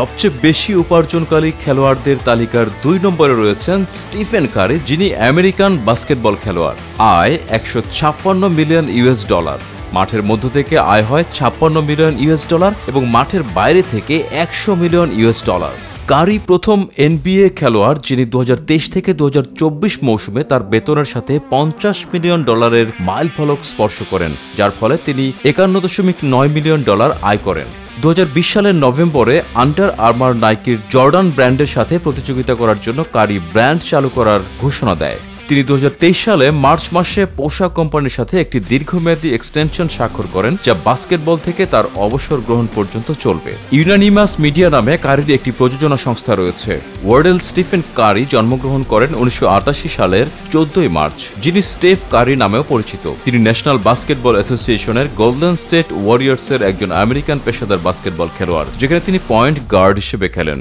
সবচেয়ে বেশি উপার্জনকারী খেলোয়াড়দের তালিকার 2 নম্বরে রয়েছেন স্টিফেন কারি, যিনি আমেরিকান বাস্কেটবল খেলোয়াড়। আয় $156 মিলিয়ন। মাঠের মধ্য থেকে আয় হয় $56 মিলিয়ন এবং মাঠের বাইরে থেকে $100 মিলিয়ন। কারি প্রথম NBA খেলোয়াড় যিনি 2023 থেকে 2024 মৌসুমে তার বেতনের সাথে $50 মিলিয়ন মাইলফলক স্পর্শ করেন, যার ফলে তিনি $51.9 মিলিয়ন আয় করেন। 2020 সালের নভেম্বরে আন্ডার আর্মার নাইকির জর্ডান ব্র্যান্ডের সাথে প্রতিযোগিতা করার জন্য কারি ব্র্যান্ড চালু করার ঘোষণা দেয়। তিনি 2023 সালে মার্চ মাসে পোশাক কোম্পানির সাথে একটি দীর্ঘমেয়াদী এক্সটেনশন স্বাক্ষর করেন, যা বাস্কেটবল থেকে তার অবসর গ্রহণ পর্যন্ত চলবে। ইউনানিমাস মিডিয়া নামে কারির একটি প্রযোজনা সংস্থা রয়েছে। ওয়ার্ডেল স্টিফেন কারি জন্মগ্রহণ করেন 1988 সালের 14 মার্চ, যিনি স্টেফ কারি নামেও পরিচিত। তিনি ন্যাশনাল বাস্কেটবল অ্যাসোসিয়েশনের গোল্ডেন স্টেট ওয়ারিয়র্সের একজন আমেরিকান পেশাদার বাস্কেটবল খেলোয়াড়, যেখানে তিনি পয়েন্ট গার্ড হিসেবে খেলেন।